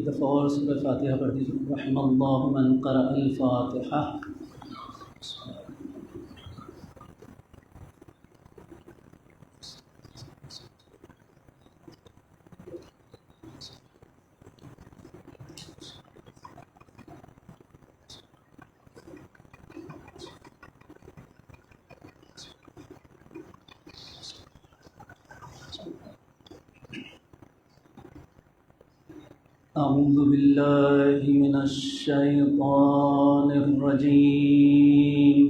ایک دفعہ اور سورہ فاتحہ پڑھ دیجیے. رحم اللہ من قرأ الفاتحہ. اعوذ باللہ من الشیطان الرجیم.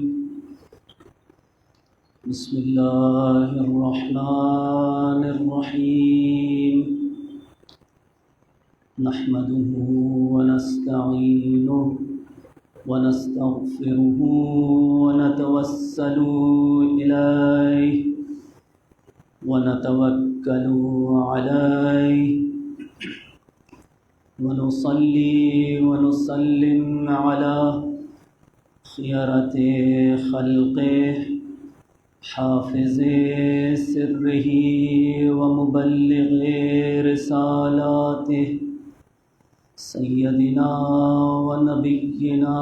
بسم اللہ الرحمن الرحیم. نحمده ونستعینه ونستغفره ونتوسل الیہ ونتوکل علیہ ونصلي ونسلم على خيرة خلقه حافظ سره ومبلغ رسالاته سيدنا ونبينا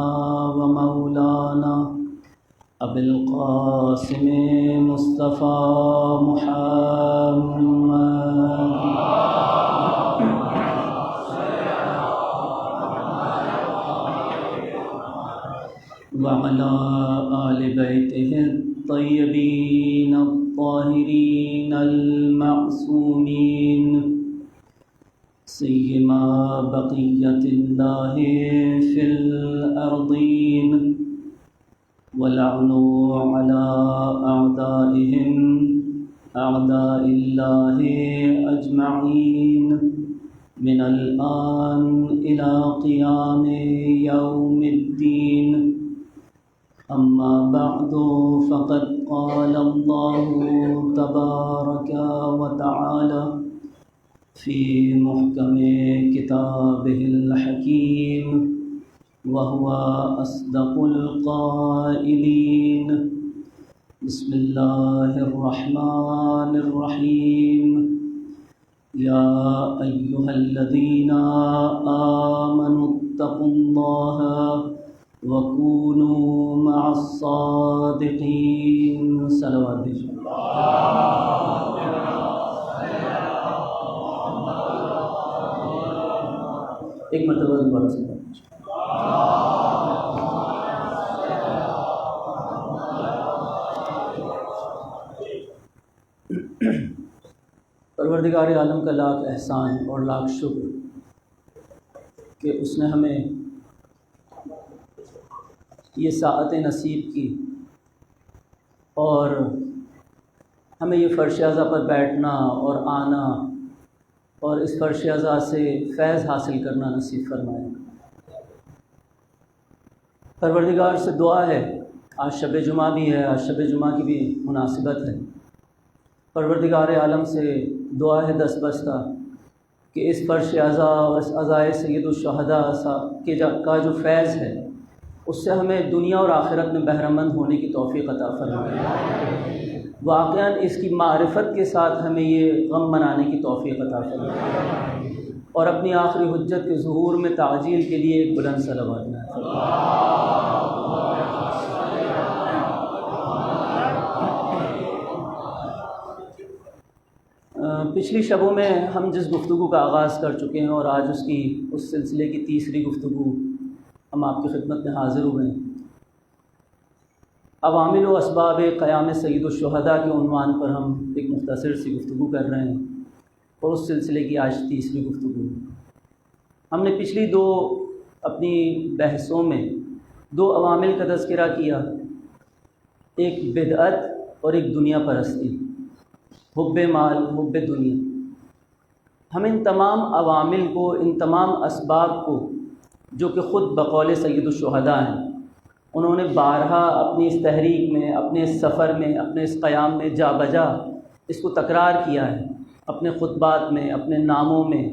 ومولانا أبي القاسم مصطفى محمد وعلى آل بيته الطيبين الطاهرين المعصومين سيما بقية الله في الأرضين ولعنوا على أعدائهم أعداء الله أجمعين من الآن إلى قيام يوم الدين. أما بعد فقد قال الله تبارك وتعالى في محكم كتابه الحكيم وهو أصدق القائلين. بسم الله الرحمن الرحيم. يا أيها الذين آمنوا اتقوا الله وَكُونُوا مَعَ الصَّادِقِينَ. صلوات دیجیے. ایک مرتبہ دوبارہ سے پروردگار عالم کا لاکھ احسان اور لاکھ شکر کہ اس نے ہمیں یہ ساعت نصیب کی اور ہمیں یہ فرش اعضا پر بیٹھنا اور آنا اور اس فرش اعضا سے فیض حاصل کرنا نصیب فرمائے. پروردگار سے دعا ہے، آج شب جمعہ بھی ہے، آج شب جمعہ کی بھی مناسبت ہے. پروردگار عالم سے دعا ہے دستبستہ کہ اس فرش اعضا اور اس عزائے سید الشہداء کا جو فیض ہے اس سے ہمیں دنیا اور آخرت میں بہرمند ہونے کی توفیق عطا فرمائے. واقعاً اس کی معرفت کے ساتھ ہمیں یہ غم منانے کی توفیق عطا فرمائے اور اپنی آخری حجت کے ظہور میں تعجیل کے لیے ایک بلند صلوات نہ پچھلی شبوں میں ہم جس گفتگو کا آغاز کر چکے ہیں اور آج اس سلسلے کی تیسری گفتگو ہم آپ کی خدمت میں حاضر ہوئے ہیں. عوامل و اسباب قیام سید الشہداء کے عنوان پر ہم ایک مختصر سی گفتگو کر رہے ہیں اور اس سلسلے کی آج تیسری گفتگو. ہم نے پچھلی دو اپنی بحثوں میں دو عوامل کا تذکرہ کیا، ایک بدعت اور ایک دنیا پرستی، حب مال، حب دنیا. ہم ان تمام عوامل کو، ان تمام اسباب کو جو کہ خود بقول سید الشہداء ہیں، انہوں نے بارہا اپنی اس تحریک میں، اپنے اس سفر میں، اپنے اس قیام میں جا بجا اس کو تکرار کیا ہے. اپنے خطبات میں، اپنے ناموں میں،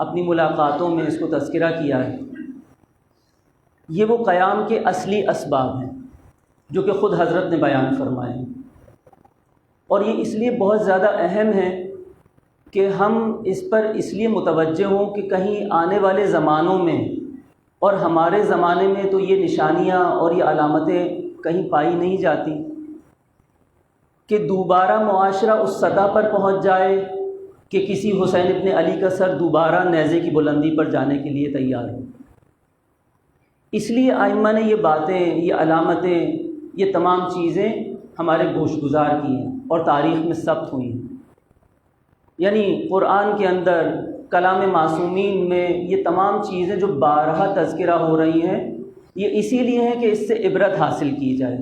اپنی ملاقاتوں میں اس کو تذکرہ کیا ہے. یہ وہ قیام کے اصلی اسباب ہیں جو کہ خود حضرت نے بیان فرمائے ہیں، اور یہ اس لیے بہت زیادہ اہم ہیں کہ ہم اس پر اس لیے متوجہ ہوں کہ کہیں آنے والے زمانوں میں اور ہمارے زمانے میں تو یہ نشانیاں اور یہ علامتیں کہیں پائی نہیں جاتی، کہ دوبارہ معاشرہ اس سطح پر پہنچ جائے کہ کسی حسین ابن علی کا سر دوبارہ نیزے کی بلندی پر جانے کے لیے تیار ہے۔ اس لیے ائمہ نے یہ باتیں، یہ علامتیں، یہ تمام چیزیں ہمارے گوش گزار کی ہیں اور تاریخ میں ثبت ہوئی ہیں۔ یعنی قرآن کے اندر، کلام معصومین میں یہ تمام چیزیں جو بارہا تذکرہ ہو رہی ہیں، یہ اسی لیے ہیں کہ اس سے عبرت حاصل کی جائے،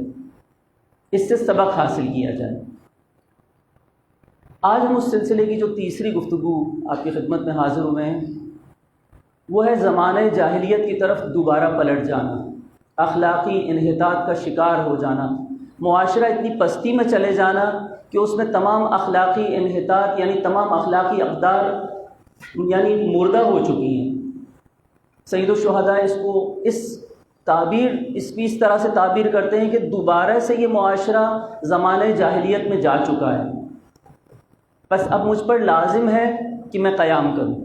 اس سے سبق حاصل کیا جائے۔ آج ہم اس سلسلے کی جو تیسری گفتگو آپ کی خدمت میں حاضر ہوئے ہیں، وہ ہے زمانہ جاہلیت کی طرف دوبارہ پلٹ جانا، اخلاقی انحطاط کا شکار ہو جانا، معاشرہ اتنی پستی میں چلے جانا کہ اس میں تمام اخلاقی انحطاط یعنی تمام اخلاقی اقدار یعنی مردہ ہو چکی ہیں۔ سید الشہداء اس طرح سے تعبیر کرتے ہیں کہ دوبارہ سے یہ معاشرہ زمانہ جاہلیت میں جا چکا ہے، بس اب مجھ پر لازم ہے کہ میں قیام کروں۔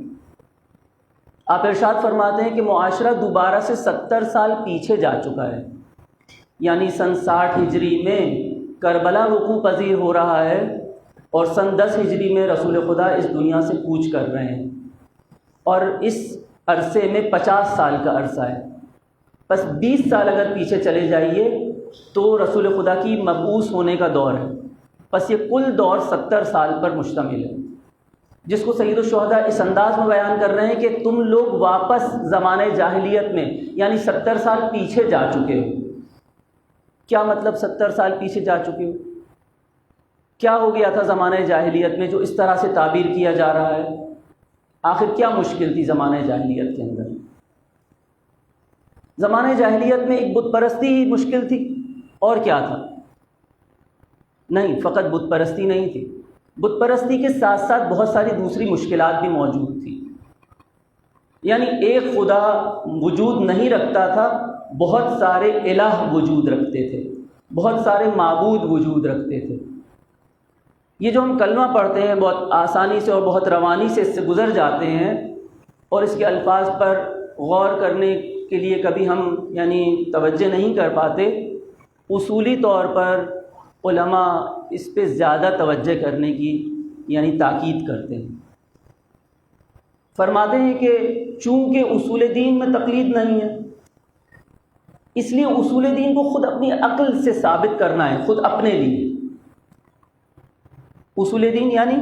آپ ارشاد فرماتے ہیں کہ معاشرہ دوبارہ سے 70 سال پیچھے جا چکا ہے، یعنی سن 60 ہجری میں کربلا وقوع پذیر ہو رہا ہے اور سن 10 ہجری میں رسول خدا اس دنیا سے کوچ کر رہے ہیں، اور اس عرصے میں 50 سال کا عرصہ ہے۔ بس 20 سال اگر پیچھے چلے جائیے تو رسول خدا کی مبعوث ہونے کا دور ہے، بس یہ کل دور 70 سال پر مشتمل ہے، جس کو سید الشہداء اس انداز میں بیان کر رہے ہیں کہ تم لوگ واپس زمانہ جاہلیت میں یعنی 70 سال پیچھے جا چکے ہو۔ کیا مطلب 70 سال پیچھے جا چکے ہو؟ کیا ہو گیا تھا زمانہ جاہلیت میں جو اس طرح سے تعبیر کیا جا رہا ہے؟ آخر کیا مشکل تھی زمانہ جاہلیت کے اندر؟ زمانہ جاہلیت میں ایک بت پرستی ہی مشکل تھی، اور کیا تھا؟ نہیں، فقط بت پرستی نہیں تھی، بت پرستی کے ساتھ ساتھ بہت ساری دوسری مشکلات بھی موجود تھیں۔ یعنی ایک خدا وجود نہیں رکھتا تھا، بہت سارے الہ وجود رکھتے تھے، بہت سارے معبود وجود رکھتے تھے۔ یہ جو ہم کلمہ پڑھتے ہیں بہت آسانی سے اور بہت روانی سے اس سے گزر جاتے ہیں، اور اس کے الفاظ پر غور کرنے کے لیے کبھی ہم توجہ نہیں کر پاتے۔ اصولی طور پر علماء اس پہ زیادہ توجہ کرنے کی تاکید کرتے ہیں۔ فرماتے ہیں کہ چونکہ اصول دین میں تقلید نہیں ہے، اس لیے اصول دین کو خود اپنی عقل سے ثابت کرنا ہے، خود اپنے لیے۔ اصول دین یعنی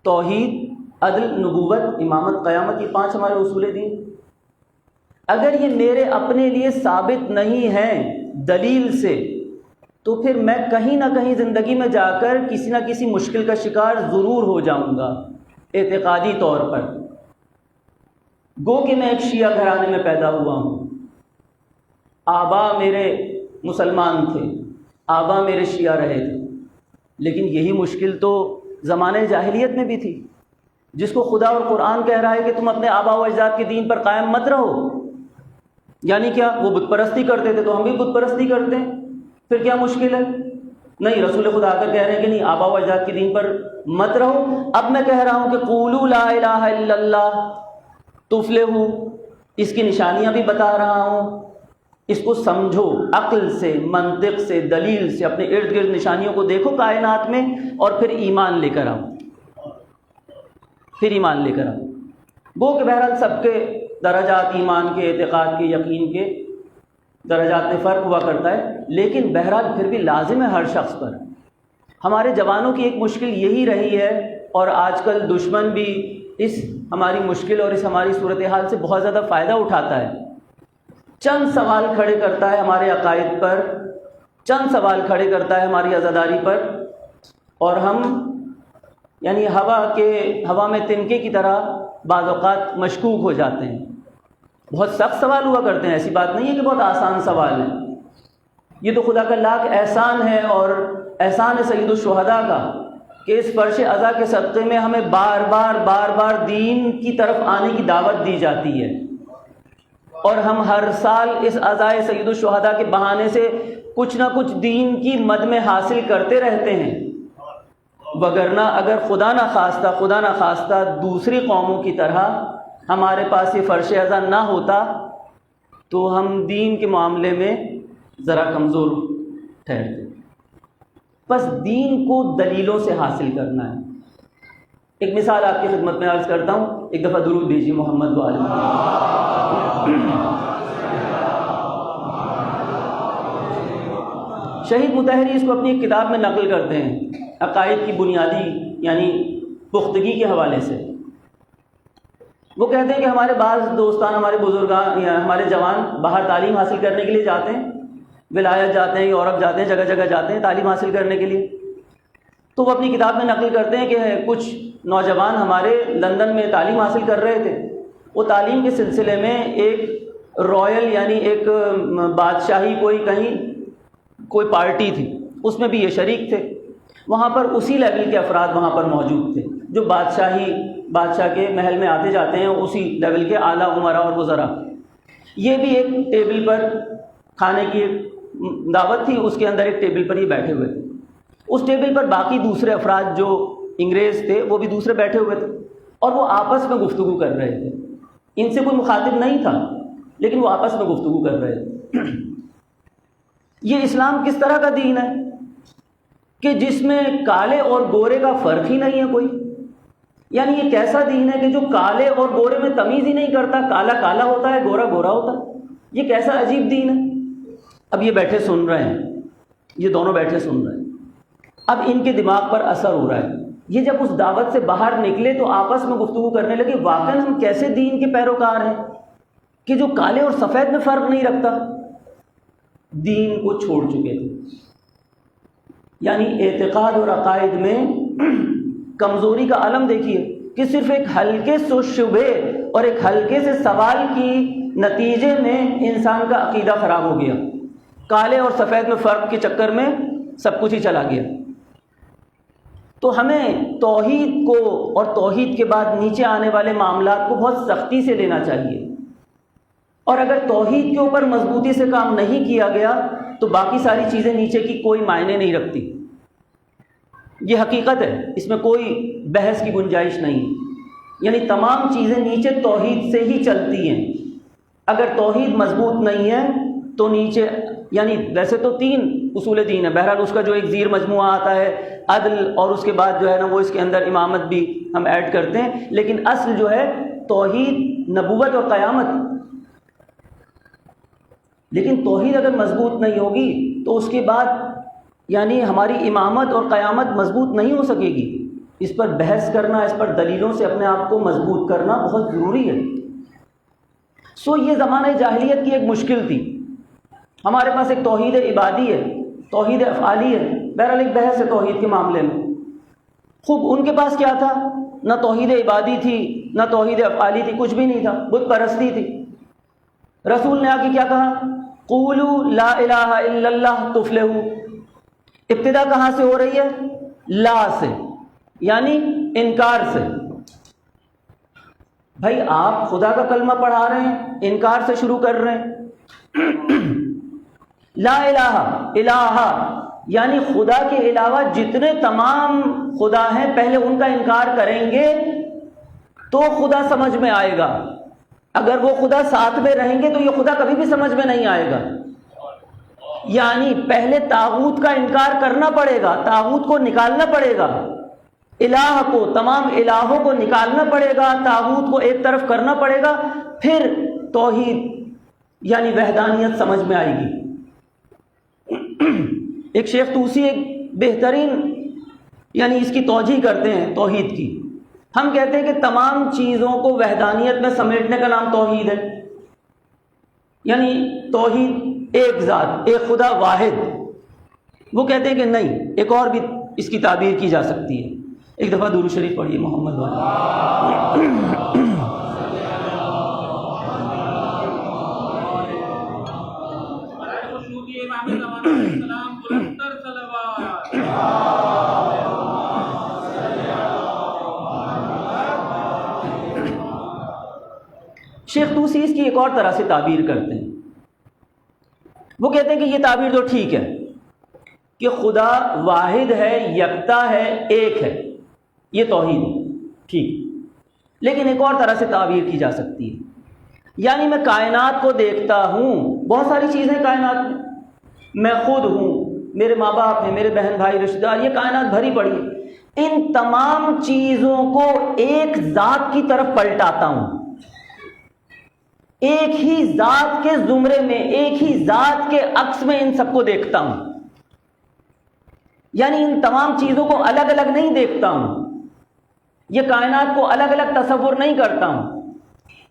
توحید، عدل، نبوت، امامت، قیامت، یہ 5 ہمارے اصول دین۔ اگر یہ میرے اپنے لیے ثابت نہیں ہیں دلیل سے، تو پھر میں کہیں نہ کہیں زندگی میں جا کر کسی نہ کسی مشکل کا شکار ضرور ہو جاؤں گا اعتقادی طور پر۔ گو کہ میں ایک شیعہ گھرانے میں پیدا ہوا ہوں، آبا میرے مسلمان تھے، آبا میرے شیعہ رہے تھے، لیکن یہی مشکل تو زمانہ جاہلیت میں بھی تھی، جس کو خدا اور قرآن کہہ رہا ہے کہ تم اپنے آبا و اجداد کے دین پر قائم مت رہو۔ یعنی کیا؟ وہ بت پرستی کرتے تھے تو ہم بھی بت پرستی کرتے ہیں، پھر کیا مشکل ہے؟ نہیں، رسول خدا آ کر کہہ رہے ہیں کہ نہیں، آبا و اجداد کے دین پر مت رہو۔ اب میں کہہ رہا ہوں کہ قولوا لا الہ الا اللہ تفلحوا، اس کی نشانیاں بھی بتا رہا ہوں، اس کو سمجھو، عقل سے، منطق سے، دلیل سے، اپنے ارد گرد نشانیوں کو دیکھو کائنات میں، اور پھر ایمان لے کر آؤ، پھر ایمان لے کر آؤ۔ وہ کہ بہرحال سب کے درجات، ایمان کے، اعتقاد کے، یقین کے درجات میں فرق ہوا کرتا ہے، لیکن بہرحال پھر بھی لازم ہے ہر شخص پر۔ ہمارے جوانوں کی ایک مشکل یہی رہی ہے، اور آج کل دشمن بھی اس ہماری مشکل اور اس ہماری صورتحال سے بہت زیادہ فائدہ اٹھاتا ہے۔ چند سوال کھڑے کرتا ہے ہمارے عقائد پر، چند سوال کھڑے کرتا ہے ہماری عزاداری پر، اور ہم ہوا میں تنکے کی طرح بعض اوقات مشکوک ہو جاتے ہیں۔ بہت سخت سوال ہوا کرتے ہیں، ایسی بات نہیں ہے کہ بہت آسان سوال ہے۔ یہ تو خدا کا لاکھ احسان ہے، اور احسان ہے سید الشہداء کا کہ اس فرش عزا کے صدقے میں ہمیں بار بار دین کی طرف آنے کی دعوت دی جاتی ہے، اور ہم ہر سال اس عزائے سید الشہداء کے بہانے سے کچھ نہ کچھ دین کی مد میں حاصل کرتے رہتے ہیں۔ وگرنہ اگر خدا نہ خواستہ دوسری قوموں کی طرح ہمارے پاس یہ فرش ازاں نہ ہوتا تو ہم دین کے معاملے میں ذرا کمزور ٹھہرتے. بس دین کو دلیلوں سے حاصل کرنا ہے. ایک مثال آپ کی خدمت میں عرض کرتا ہوں. ایک دفعہ درود بھیجیے محمد و آل محمد. شہید مطہری اس کو اپنی ایک کتاب میں نقل کرتے ہیں عقائد کی بنیادی یعنی پختگی کے حوالے سے. وہ کہتے ہیں کہ ہمارے بعض دوستان، ہمارے بزرگان یا ہمارے جوان باہر تعلیم حاصل کرنے کے لیے جاتے ہیں، ولایت جاتے ہیں، یورپ جاتے ہیں، جگہ جگہ جاتے ہیں تعلیم حاصل کرنے کے لیے. تو وہ اپنی کتاب میں نقل کرتے ہیں کہ کچھ نوجوان ہمارے لندن میں تعلیم حاصل کر رہے تھے. وہ تعلیم کے سلسلے میں ایک رائل یعنی ایک بادشاہی کوئی پارٹی تھی، اس میں بھی یہ شریک تھے. وہاں پر اسی لیول کے افراد وہاں پر موجود تھے جو بادشاہ کے محل میں آتے جاتے ہیں، اسی لیول کے اعلیٰ امراء اور وزراء. یہ بھی ایک ٹیبل پر کھانے کی ایک دعوت تھی، اس کے اندر ایک ٹیبل پر یہ بیٹھے ہوئے تھے. اس ٹیبل پر باقی دوسرے افراد جو انگریز تھے وہ بھی دوسرے بیٹھے ہوئے تھے اور وہ آپس میں گفتگو کر رہے تھے. ان سے کوئی مخاطب نہیں تھا لیکن وہ آپس میں گفتگو کر رہے تھے. یہ اسلام کس طرح کا دین ہے کہ جس میں کالے اور گورے کا فرق ہی نہیں ہے کوئی. یعنی یہ کیسا دین ہے کہ جو کالے اور گورے میں تمیز ہی نہیں کرتا، کالا کالا ہوتا ہے، گورا گورا ہوتا ہے. یہ کیسا عجیب دین ہے. اب یہ بیٹھے سن رہے ہیں، یہ دونوں بیٹھے سن رہے ہیں. اب ان کے دماغ پر اثر ہو رہا ہے. یہ جب اس دعوت سے باہر نکلے تو آپس میں گفتگو کرنے لگے واقعاً ہم کیسے دین کے پیروکار ہیں کہ جو کالے اور سفید میں فرق نہیں رکھتا. دین کو چھوڑ چکے تھے. یعنی اعتقاد اور عقائد میں کمزوری کا عالم دیکھیے کہ صرف ایک ہلکے سے شبہ اور ایک ہلکے سے سوال کی نتیجے میں انسان کا عقیدہ خراب ہو گیا. کالے اور سفید میں فرق کے چکر میں سب کچھ ہی چلا گیا. تو ہمیں توحید کو اور توحید کے بعد نیچے آنے والے معاملات کو بہت سختی سے لینا چاہیے. اور اگر توحید کے اوپر مضبوطی سے کام نہیں کیا گیا تو باقی ساری چیزیں نیچے کی کوئی معنی نہیں رکھتی. یہ حقیقت ہے، اس میں کوئی بحث کی گنجائش نہیں. یعنی تمام چیزیں نیچے توحید سے ہی چلتی ہیں. اگر توحید مضبوط نہیں ہے تو نیچے یعنی ویسے تو 3 اصول دین ہے، بہرحال اس کا جو ایک زیر مجموعہ آتا ہے عدل، اور اس کے بعد جو ہے نا وہ اس کے اندر امامت بھی ہم ایڈ کرتے ہیں. لیکن اصل جو ہے توحید، نبوت اور قیامت. لیکن توحید اگر مضبوط نہیں ہوگی تو اس کے بعد یعنی ہماری امامت اور قیامت مضبوط نہیں ہو سکے گی. اس پر بحث کرنا، اس پر دلیلوں سے اپنے آپ کو مضبوط کرنا بہت ضروری ہے. یہ زمانہ جاہلیت کی ایک مشکل تھی. ہمارے پاس ایک توحید عبادی ہے، توحید افعالی ہے. بہرحال ایک بحث ہے توحید کے معاملے میں. خوب ان کے پاس کیا تھا؟ نہ توحید عبادی تھی، نہ توحید افعالی تھی، کچھ بھی نہیں تھا، بت پرستی تھی. رسول نے آ کے کیا کہا؟ قولوا لا الہ الا اللہ تفلحوا. ابتدا کہاں سے ہو رہی ہے؟ لا سے، یعنی انکار سے. بھائی آپ خدا کا کلمہ پڑھا رہے ہیں، انکار سے شروع کر رہے ہیں. لا الہ، الہ یعنی خدا کے علاوہ جتنے تمام خدا ہیں پہلے ان کا انکار کریں گے تو خدا سمجھ میں آئے گا. اگر وہ خدا ساتھ میں رہیں گے تو یہ خدا کبھی بھی سمجھ میں نہیں آئے گا. یعنی پہلے طاغوت کا انکار کرنا پڑے گا، طاغوت کو نکالنا پڑے گا، الہ کو، تمام الہوں کو نکالنا پڑے گا، طاغوت کو ایک طرف کرنا پڑے گا، پھر توحید یعنی وحدانیت سمجھ میں آئے گی. ایک شیخ طوسی ایک بہترین یعنی اس کی توجیہ کرتے ہیں توحید کی. ہم کہتے ہیں کہ تمام چیزوں کو وحدانیت میں سمیٹنے کا نام توحید ہے. یعنی توحید ایک ذات، ایک خدا واحد. وہ کہتے ہیں کہ نہیں، ایک اور بھی اس کی تعبیر کی جا سکتی ہے. ایک دفعہ درود شریف پڑھیے محمد والا. شیخ طوسی اس کی ایک اور طرح سے تعبیر کرتے ہیں. وہ کہتے ہیں کہ یہ تعبیر تو ٹھیک ہے، کہ خدا واحد ہے، یکتا ہے، ایک ہے، یہ توحید ہے، ٹھیک. لیکن ایک اور طرح سے تعبیر کی جا سکتی ہے. یعنی میں کائنات کو دیکھتا ہوں، بہت ساری چیزیں کائنات میں، میں خود ہوں، میرے ماں باپ ہیں، میرے بہن بھائی رشتہ دار، یہ کائنات بھری پڑی ہے. ان تمام چیزوں کو ایک ذات کی طرف پلٹاتا ہوں، ایک ہی ذات کے زمرے میں، ایک ہی ذات کے عکس میں ان سب کو دیکھتا ہوں. یعنی ان تمام چیزوں کو الگ الگ نہیں دیکھتا ہوں، یہ کائنات کو الگ الگ تصور نہیں کرتا ہوں،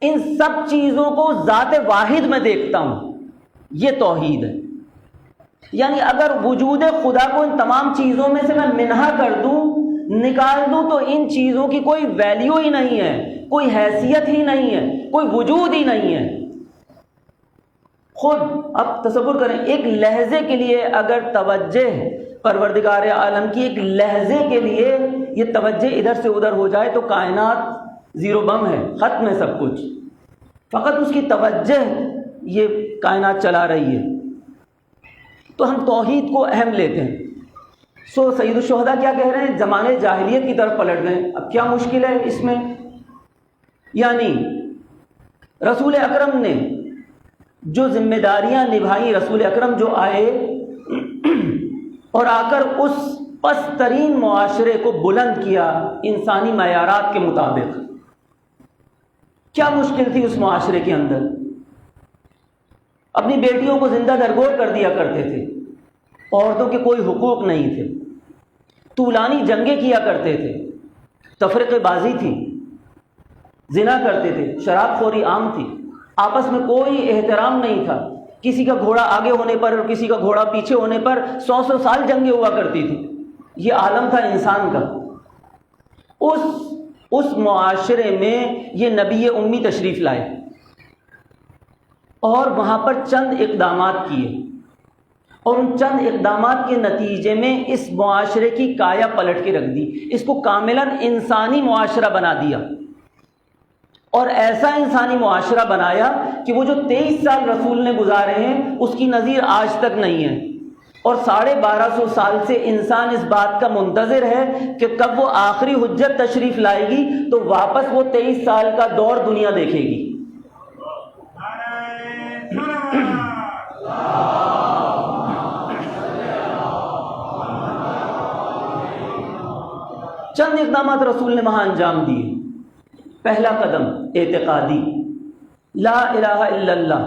ان سب چیزوں کو ذات واحد میں دیکھتا ہوں. یہ توحید ہے. یعنی اگر وجود خدا کو ان تمام چیزوں میں سے میں منہا کر دوں، نکال دوں، تو ان چیزوں کی کوئی ویلیو ہی نہیں ہے، کوئی حیثیت ہی نہیں ہے، کوئی وجود ہی نہیں ہے. خود اب تصور کریں، ایک لہجے کے لیے اگر توجہ پروردگار عالم کی ایک لہجے کے لیے یہ توجہ ادھر سے ادھر ہو جائے تو کائنات زیرو بم ہے، ختم ہے سب کچھ. فقط اس کی توجہ یہ کائنات چلا رہی ہے. تو ہم توحید کو اہم لیتے ہیں. سید الشہداء کیا کہہ رہے ہیں؟ زمانے جاہلیت کی طرف پلٹ گئے. اب کیا مشکل ہے اس میں؟ یعنی رسول اکرم نے جو ذمہ داریاں نبھائیں، رسول اکرم جو آئے اور آ کر اس پست ترین معاشرے کو بلند کیا انسانی معیارات کے مطابق. کیا مشکل تھی اس معاشرے کے اندر؟ اپنی بیٹیوں کو زندہ درگور کر دیا کرتے تھے، عورتوں کے کوئی حقوق نہیں تھے، طولانی جنگیں کیا کرتے تھے، تفرقہ بازی تھی، زنا کرتے تھے، شراب خوری عام تھی، آپس میں کوئی احترام نہیں تھا. کسی کا گھوڑا آگے ہونے پر اور کسی کا گھوڑا پیچھے ہونے پر 100 سال جنگیں ہوا کرتی تھی. یہ عالم تھا انسان کا. اس معاشرے میں یہ نبی امی تشریف لائے اور وہاں پر چند اقدامات کیے، اور ان چند اقدامات کے نتیجے میں اس معاشرے کی کایا پلٹ کے رکھ دی، اس کو کاملاً انسانی معاشرہ بنا دیا. اور ایسا انسانی معاشرہ بنایا کہ وہ جو 23 سال رسول نے گزارے ہیں اس کی نظیر آج تک نہیں ہے. اور 1250 سال سے انسان اس بات کا منتظر ہے کہ کب وہ آخری حجت تشریف لائے گی تو واپس وہ 23 سال کا دور دنیا دیکھے گی. چند اقدامات رسول نے وہاں انجام دیے. پہلا قدم اعتقادی، لا الہ الا اللہ،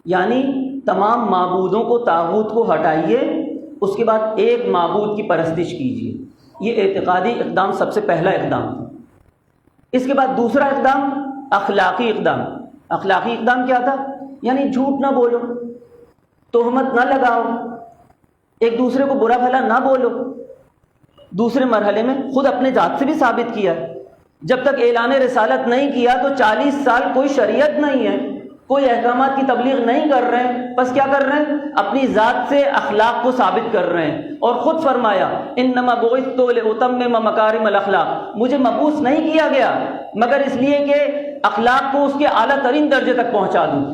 یعنی تمام معبودوں کو، طاغوت کو ہٹائیے، اس کے بعد ایک معبود کی پرستش کیجیے. یہ اعتقادی اقدام سب سے پہلا اقدام تھا. اس کے بعد دوسرا اقدام اخلاقی اقدام. اخلاقی اقدام کیا تھا؟ یعنی جھوٹ نہ بولو، تہمت نہ لگاؤ، ایک دوسرے کو برا بھلا نہ بولو. دوسرے مرحلے میں خود اپنے ذات سے بھی ثابت کیا. جب تک اعلان رسالت نہیں کیا تو 40 سال کوئی شریعت نہیں ہے، کوئی احکامات کی تبلیغ نہیں کر رہے ہیں. بس کیا کر رہے ہیں؟ اپنی ذات سے اخلاق کو ثابت کر رہے ہیں. اور خود فرمایا انما بعثت لاتمم مکارم الاخلاق، مجھے مبعوث نہیں کیا گیا مگر اس لیے کہ اخلاق کو اس کے اعلیٰ ترین درجے تک پہنچا دوں.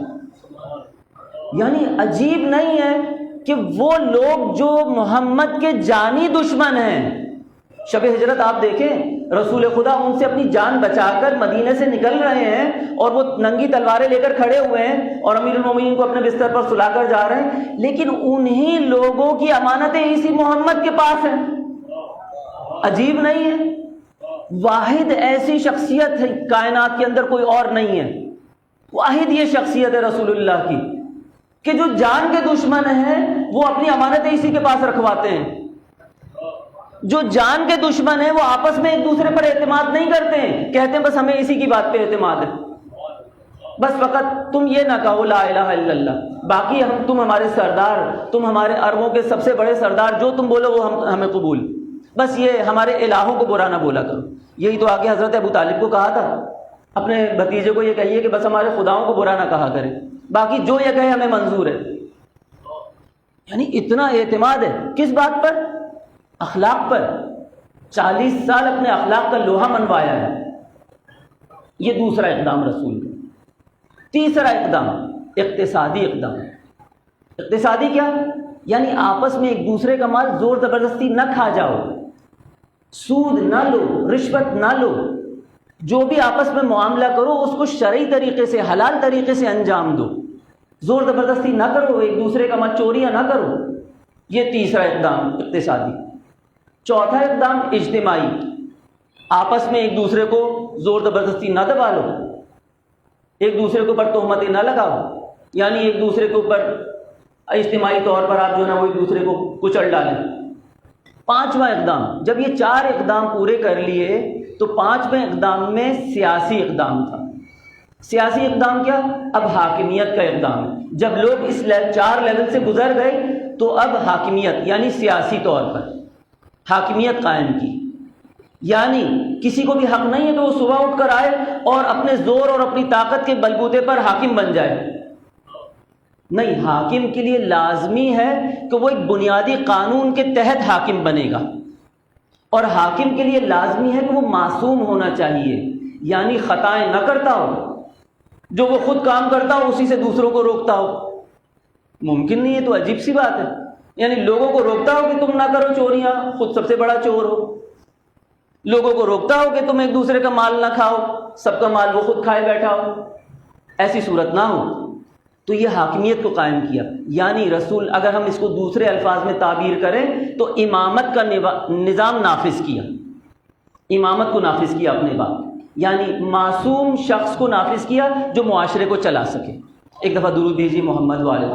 یعنی عجیب نہیں ہے کہ وہ لوگ جو محمد کے جانی دشمن ہیں، شب ہجرت آپ دیکھیں، رسول خدا ان سے اپنی جان بچا کر مدینے سے نکل رہے ہیں اور وہ ننگی تلواریں لے کر کھڑے ہوئے ہیں اور امیر المومنین کو اپنے بستر پر سلا کر جا رہے ہیں، لیکن انہی لوگوں کی امانتیں اسی محمد کے پاس ہیں. عجیب نہیں ہے؟ واحد ایسی شخصیت ہے کائنات کے اندر، کوئی اور نہیں ہے. واحد یہ شخصیت ہے رسول اللہ کی کہ جو جان کے دشمن ہیں وہ اپنی امانتیں اسی کے پاس رکھواتے ہیں. جو جان کے دشمن ہیں وہ آپس میں ایک دوسرے پر اعتماد نہیں کرتے ہیں، کہتے ہیں بس ہمیں اسی کی بات پہ اعتماد ہے، بس فقط تم یہ نہ کہو لا الہ الا اللہ، باقی تم ہمارے سردار، تم ہمارے عربوں کے سب سے بڑے سردار، جو تم بولو وہ ہمیں قبول، بس یہ ہمارے الہوں کو برا نہ بولا کرو. یہی تو آگے حضرت ابو طالب کو کہا تھا، اپنے بھتیجے کو یہ کہیے کہ بس ہمارے خداؤں کو برا نہ کہا کرے، باقی جو یہ کہے ہمیں منظور ہے. یعنی اتنا اعتماد ہے کس بات پر؟ اخلاق پر. 40 سال اپنے اخلاق کا لوہا منوایا ہے. یہ دوسرا اقدام رسول کا. تیسرا اقدام اقتصادی اقدام. اقتصادی کیا؟ یعنی آپس میں ایک دوسرے کا مال زور زبردستی نہ کھا جاؤ، سود نہ لو، رشوت نہ لو، جو بھی آپس میں معاملہ کرو اس کو شرعی طریقے سے، حلال طریقے سے انجام دو، زور زبردستی نہ کرو، ایک دوسرے کا مال چوریاں نہ کرو۔ یہ تیسرا اقدام اقتصادی۔ چوتھا اقدام اجتماعی، آپس میں ایک دوسرے کو زور زبردستی نہ دبا لو، ایک دوسرے کے اوپر تہمتیں نہ لگاؤ، یعنی ایک دوسرے کے اوپر اجتماعی طور پر آپ جو ہے نا وہ ایک دوسرے کو کچل ڈالیں۔ پانچواں اقدام، جب یہ 4 اقدام پورے کر لیے تو 5ویں اقدام میں سیاسی اقدام تھا۔ سیاسی اقدام کیا؟ اب حاکمیت کا اقدام ہے۔ جب لوگ اس 4 لیول سے گزر گئے تو اب حاکمیت یعنی سیاسی طور پر حاکمیت قائم کی، یعنی کسی کو بھی حق نہیں ہے کہ وہ صبح اٹھ کر آئے اور اپنے زور اور اپنی طاقت کے بلبوتے پر حاکم بن جائے۔ نہیں، حاکم کے لیے لازمی ہے کہ وہ ایک بنیادی قانون کے تحت حاکم بنے گا، اور حاکم کے لیے لازمی ہے کہ وہ معصوم ہونا چاہیے، یعنی خطائیں نہ کرتا ہو، جو وہ خود کام کرتا ہو اسی سے دوسروں کو روکتا ہو۔ ممکن نہیں ہے تو عجیب سی بات ہے، یعنی لوگوں کو روکتا ہو کہ تم نہ کرو چوریاں، خود سب سے بڑا چور ہو، لوگوں کو روکتا ہو کہ تم ایک دوسرے کا مال نہ کھاؤ، سب کا مال وہ خود کھائے بیٹھا ہو، ایسی صورت نہ ہو۔ تو یہ حاکمیت کو قائم کیا، یعنی رسول، اگر ہم اس کو دوسرے الفاظ میں تعبیر کریں تو امامت کا نظام نافذ کیا، امامت کو نافذ کیا اپنے بعد، یعنی معصوم شخص کو نافذ کیا جو معاشرے کو چلا سکے۔ ایک دفعہ درود بھیجیے محمد والے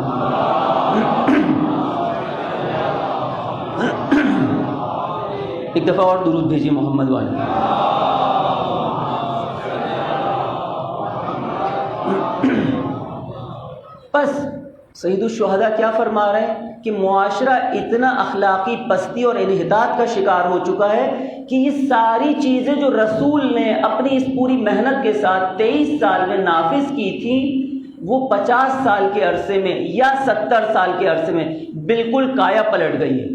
ایک دفعہ اور درود بھیجیے محمد والے۔ بس سید الشہداء کیا فرما رہے ہیں کہ معاشرہ اتنا اخلاقی پستی اور انحطاط کا شکار ہو چکا ہے کہ یہ ساری چیزیں جو رسول نے اپنی اس پوری محنت کے ساتھ 23 سال میں نافذ کی تھیں، وہ 50 سال کے عرصے میں یا 70 سال کے عرصے میں بالکل کایا پلٹ گئی ہے۔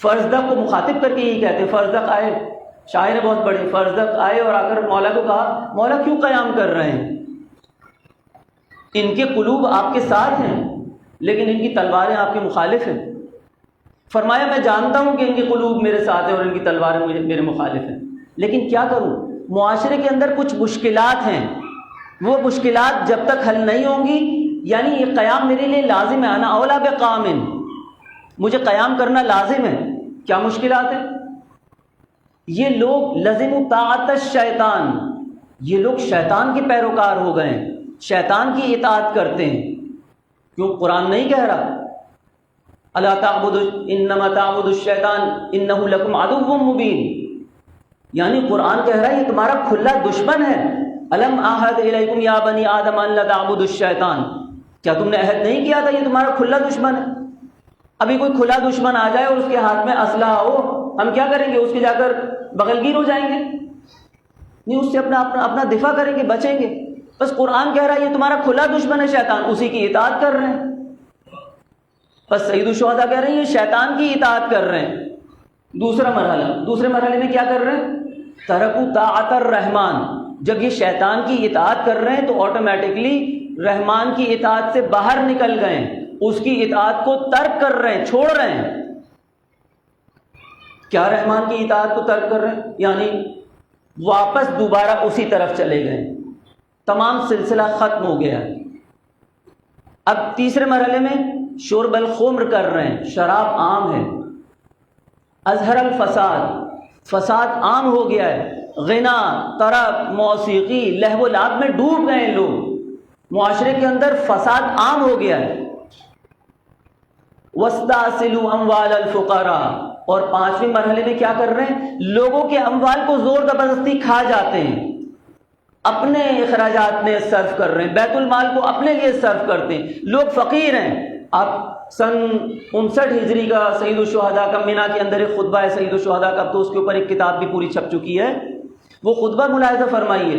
فرزدق کو مخاطب کر کے یہی کہتے ہیں، فرزدق آئے، شاعر ہے بہت بڑے، فرزدق آئے اور آ کر مولا کو کہا، مولا کیوں قیام کر رہے ہیں؟ ان کے قلوب آپ کے ساتھ ہیں لیکن ان کی تلواریں آپ کے مخالف ہیں۔ فرمایا میں جانتا ہوں کہ ان کے قلوب میرے ساتھ ہیں اور ان کی تلواریں میرے مخالف ہیں، لیکن کیا کروں، معاشرے کے اندر کچھ مشکلات ہیں، وہ مشکلات جب تک حل نہیں ہوں گی، یعنی یہ قیام میرے لیے لازم ہے، انا اولا بقام، مجھے قیام کرنا لازم ہے۔ کیا مشکلات ہیں؟ یہ لوگ لزموا طاعت الشیطان، یہ لوگ شیطان کے پیروکار ہو گئے ہیں، شیطان کی اطاعت کرتے ہیں۔ کیوں؟ قرآن نہیں کہہ رہا الا تعبدوا انما تعبدوا الشیطان انہ لکم عدو مبین، یعنی قرآن کہہ رہا ہے یہ تمہارا کھلا دشمن ہے۔ الم اعہد الیکم یا بنی آدم ان لا تعبدوا الشیطان، کیا تم نے عہد نہیں کیا تھا یہ تمہارا کھلا دشمن ہے؟ ابھی کوئی کھلا دشمن آ جائے اور اس کے ہاتھ میں اسلحہ ہو، ہم کیا کریں گے؟ اس کے جا کر بغلگیر ہو جائیں گے؟ نہیں، اس سے اپنا دفاع کریں گے، بچیں گے۔ بس قرآن کہہ رہا ہے یہ تمہارا کھلا دشمن ہے شیطان، اسی کی اطاعت کر رہے ہیں۔ بس سید الشہداء کہہ رہے ہیں یہ شیطان کی اطاعت کر رہے ہیں۔ دوسرے مرحلے میں کیا کر رہے ہیں؟ ترکوا طاعت الرحمن، جب یہ شیطان کی اطاعت کر رہے ہیں تو آٹومیٹکلی رحمان کی اطاعت سے باہر نکل گئے، اس کی اطاعت کو ترک کر رہے ہیں، چھوڑ رہے ہیں۔ کیا رحمان کی اطاعت کو ترک کر رہے ہیں؟ یعنی واپس دوبارہ اسی طرف چلے گئے، تمام سلسلہ ختم ہو گیا۔ اب تیسرے مرحلے میں شرب الخمر کر رہے ہیں، شراب عام ہے۔ اظہر الفساد، فساد عام ہو گیا ہے، غنا، طرب، موسیقی، لہو و لعب میں ڈوب گئے ہیں لوگ، معاشرے کے اندر فساد عام ہو گیا ہے۔ واستأصلوا اموال الفقراء، اور 5ویں مرحلے میں کیا کر رہے ہیں؟ لوگوں کے اموال کو زور زبردستی کھا جاتے ہیں، اپنے اخراجات میں صرف کر رہے ہیں، بیت المال کو اپنے لیے صرف کرتے ہیں، لوگ فقیر ہیں۔ آپ سن 59 ہجری کا سید الشہداء کا مینا کے اندر ایک خطبہ ہے سید الشہداء کا، تو اس کے اوپر ایک کتاب بھی پوری چھپ چکی ہے، وہ خطبہ ملاحظہ فرمائیے۔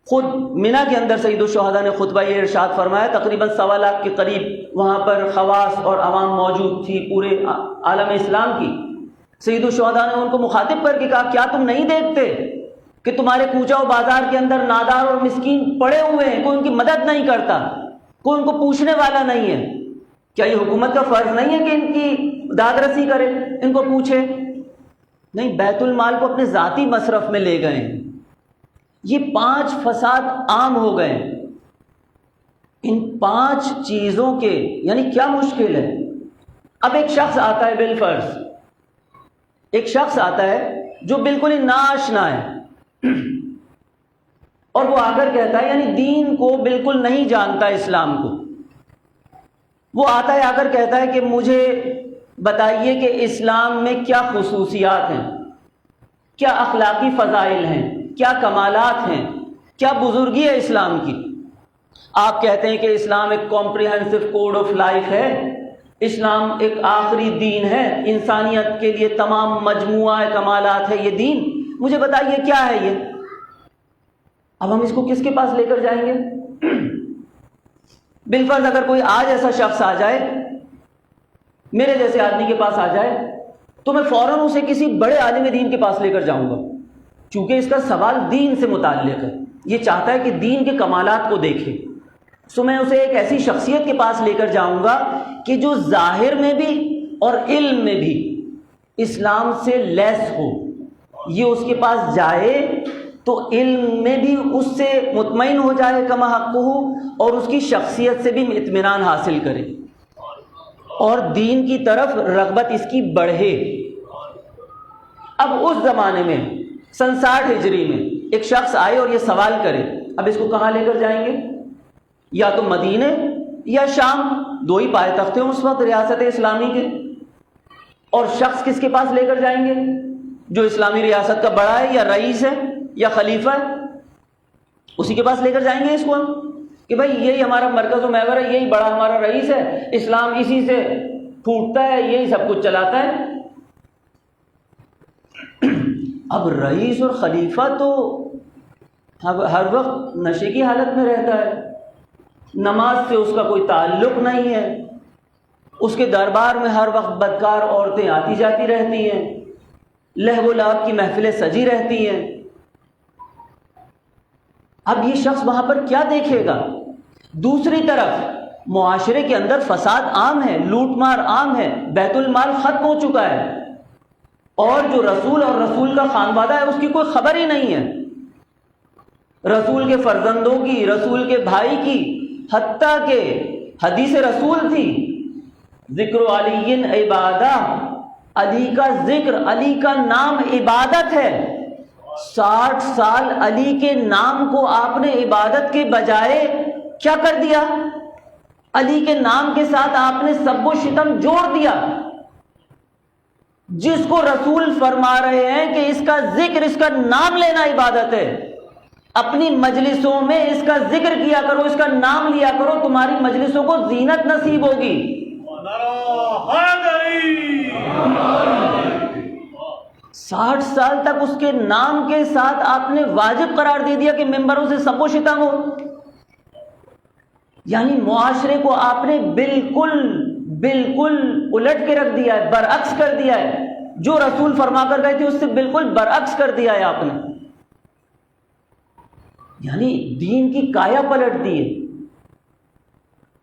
خود مینا کے اندر سید الشہداء نے خطبہ یہ ارشاد فرمایا، تقریباً 1.25 لاکھ کے قریب وہاں پر خواص اور عوام موجود تھی پورے عالم اسلام کی۔ سید الشہداء نے ان کو مخاطب کر کے کہا کیا تم نہیں دیکھتے کہ تمہارے کوچہ و بازار کے اندر نادار اور مسکین پڑے ہوئے ہیں، کوئی ان کی مدد نہیں کرتا، کوئی ان کو پوچھنے والا نہیں ہے۔ کیا یہ حکومت کا فرض نہیں ہے کہ ان کی داد رسی کرے، ان کو پوچھے؟ نہیں، بیت المال کو اپنے ذاتی مصرف میں لے گئے ہیں۔ یہ 5 فساد عام ہو گئے، ان 5 چیزوں کے یعنی کیا مشکل ہے؟ اب ایک شخص آتا ہے، بالفرض ایک شخص آتا ہے جو بالکل ہی ناآشنا ہے، اور وہ آ کر کہتا ہے، یعنی دین کو بالکل نہیں جانتا، اسلام کو وہ آتا ہے، آ کر کہتا ہے کہ مجھے بتائیے کہ اسلام میں کیا خصوصیات ہیں، کیا اخلاقی فضائل ہیں، کیا کمالات ہیں، کیا بزرگی ہے اسلام کی۔ آپ کہتے ہیں کہ اسلام ایک کمپریہنسو کوڈ آف لائف ہے، اسلام ایک آخری دین ہے، انسانیت کے لیے تمام مجموعہ کمالات ہے یہ دین، مجھے بتائیے کیا ہے یہ۔ اب ہم اس کو کس کے پاس لے کر جائیں گے؟ بالفرض اگر کوئی آج ایسا شخص آ جائے، میرے جیسے آدمی کے پاس آ جائے، تو میں فوراً اسے کسی بڑے عالم دین کے پاس لے کر جاؤں گا، چونکہ اس کا سوال دین سے متعلق ہے، یہ چاہتا ہے کہ دین کے کمالات کو دیکھے، سو میں اسے ایک ایسی شخصیت کے پاس لے کر جاؤں گا کہ جو ظاہر میں بھی اور علم میں بھی اسلام سے لیس ہو۔ یہ اس کے پاس جائے تو علم میں بھی اس سے مطمئن ہو جائے کما حق ہو، اور اس کی شخصیت سے بھی اطمینان حاصل کرے، اور دین کی طرف رغبت اس کی بڑھے۔ اب اس زمانے میں سن 60 ہجری میں ایک شخص آئے اور یہ سوال کرے، اب اس کو کہاں لے کر جائیں گے؟ یا تو مدینے یا شام، 2 ہی پائے تخت ہیں اس وقت ریاست اسلامی کے، اور شخص کس کے پاس لے کر جائیں گے؟ جو اسلامی ریاست کا بڑا ہے، یا رئیس ہے، یا خلیفہ ہے، اسی کے پاس لے کر جائیں گے اس کو ہم، کہ بھائی یہی ہمارا مرکز و محور ہے، یہی بڑا ہمارا رئیس ہے، اسلام اسی سے پھوٹتا ہے، یہی سب کچھ چلاتا ہے۔ اب رئیس اور خلیفہ تو ہر وقت نشے کی حالت میں رہتا ہے، نماز سے اس کا کوئی تعلق نہیں ہے، اس کے دربار میں ہر وقت بدکار عورتیں آتی جاتی رہتی ہیں، لہو و لعب کی محفلیں سجی رہتی ہیں۔ اب یہ شخص وہاں پر کیا دیکھے گا؟ دوسری طرف معاشرے کے اندر فساد عام ہے، لوٹ مار عام ہے، بیت المال ختم ہو چکا ہے، اور جو رسول اور رسول کا خانوادہ ہے اس کی کوئی خبر ہی نہیں ہے، رسول کے فرزندوں کی، رسول کے بھائی کی، حتیٰ کہ حدیث رسول تھی، ذکر علی عبادہ، علی کا ذکر، علی کا نام عبادت ہے۔ 60 سال علی کے نام کو آپ نے عبادت کے بجائے کیا کر دیا؟ علی کے نام کے ساتھ آپ نے سب و شتم جوڑ دیا، جس کو رسول فرما رہے ہیں کہ اس کا ذکر، اس کا نام لینا عبادت ہے، اپنی مجلسوں میں اس کا ذکر کیا کرو، اس کا نام لیا کرو، تمہاری مجلسوں کو زینت نصیب ہوگی۔ 60 سال تک اس کے نام کے ساتھ آپ نے واجب قرار دے دیا کہ ممبروں سے سب و شتم ہو، یعنی معاشرے کو آپ نے بالکل الٹ کے رکھ دیا ہے، برعکس کر دیا ہے، جو رسول فرما کر گئے تھے اس سے بالکل برعکس کر دیا ہے آپ نے، یعنی دین کی کایا پلٹ دی ہے۔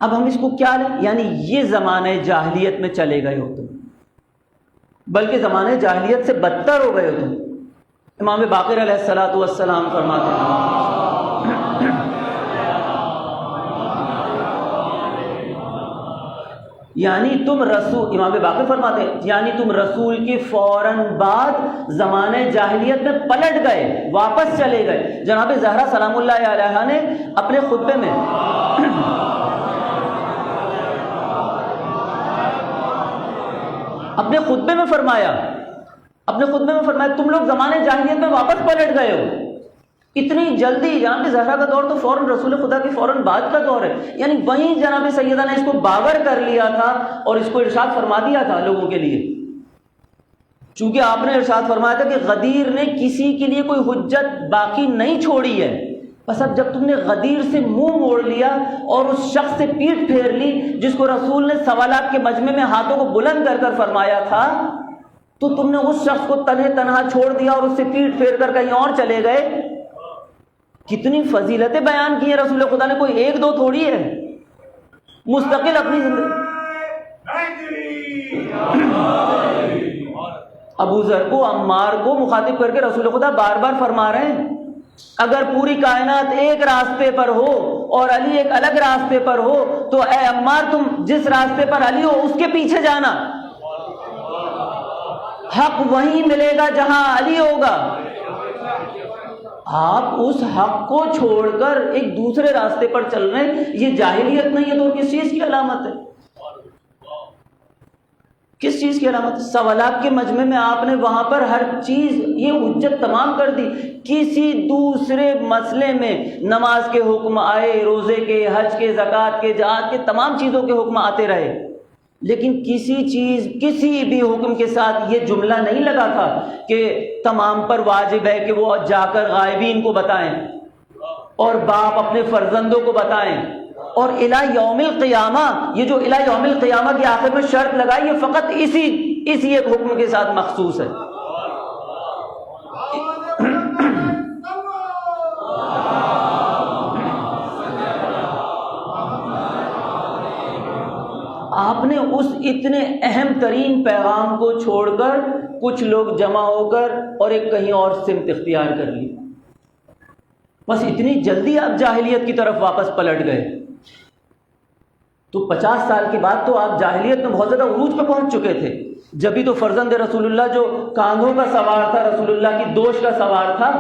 اب ہم اس کو کیا لیں؟ یعنی یہ زمانے جاہلیت میں چلے گئے ہو تم، بلکہ زمانے جاہلیت سے بدتر ہو گئے ہو تم۔ امام باقر علیہ الصلوۃ والسلام فرماتے ہیں، یعنی تم رسول، امام باقر فرماتے ہیں، یعنی تم رسول کے فوراً بعد زمانے جاہلیت میں پلٹ گئے، واپس چلے گئے۔ جناب زہرا سلام اللہ علیہا نے اپنے خطبے میں فرمایا تم لوگ زمانے جاہلیت میں واپس پلٹ گئے ہو اتنی جلدی۔ جناب زہرا کا دور تو فوراً رسول خدا کے فوراً بعد کا دور ہے، یعنی وہیں جناب سیدہ نے اس کو باور کر لیا تھا اور اس کو ارشاد فرما دیا تھا لوگوں کے لیے، چونکہ آپ نے ارشاد فرمایا تھا کہ غدیر نے کسی کے لیے کوئی حجت باقی نہیں چھوڑی ہے۔ بس اب جب تم نے غدیر سے منہ موڑ لیا اور اس شخص سے پیٹھ پھیر لی جس کو رسول نے سوالات کے مجمع میں ہاتھوں کو بلند کر کر فرمایا تھا، تو تم نے اس شخص کو تنہا چھوڑ دیا اور اس سے پیٹھ پھیر کر کہیں اور چلے گئے۔ کتنی فضیلتیں بیان کی ہیں رسول خدا نے، کوئی ایک دو تھوڑی ہے، مستقل اپنی زندگی۔ ابو ذر کو، عمار کو مخاطب کر کے رسول خدا بار بار فرما رہے ہیں اگر پوری کائنات ایک راستے پر ہو اور علی ایک الگ راستے پر ہو تو اے عمار تم جس راستے پر علی ہو اس کے پیچھے جانا، حق وہیں ملے گا جہاں علی ہوگا۔ آپ اس حق کو چھوڑ کر ایک دوسرے راستے پر چل رہے ہیں، یہ جاہلیت نہیں ہے تو کس چیز کی علامت ہے؟ کس چیز کی علامت ہے؟ سوالات کے مجمع میں آپ نے وہاں پر ہر چیز یہ حجت تمام کر دی۔ کسی دوسرے مسئلے میں نماز کے حکم آئے، روزے کے، حج کے، زکوٰۃ کے، جہاد کے، تمام چیزوں کے حکم آتے رہے، لیکن کسی بھی حکم کے ساتھ یہ جملہ نہیں لگا تھا کہ تمام پر واجب ہے کہ وہ جا کر غائبین کو بتائیں اور باپ اپنے فرزندوں کو بتائیں، اور الہ یوم القیامہ، یہ جو الہ یوم القیامہ کی آخر میں شرط لگائی یہ فقط اسی ایک حکم کے ساتھ مخصوص ہے۔ آپ نے اس اتنے اہم ترین پیغام کو چھوڑ کر کچھ لوگ جمع ہو کر اور ایک کہیں اور سمت اختیار کر لی، بس اتنی جلدی آپ جاہلیت کی طرف واپس پلٹ گئے۔ تو 50 سال کے بعد تو آپ جاہلیت میں بہت زیادہ عروج پہ پہنچ چکے تھے، جبھی تو فرزند رسول اللہ جو کاندھوں کا سوار تھا، رسول اللہ کی دوش کا سوار تھا،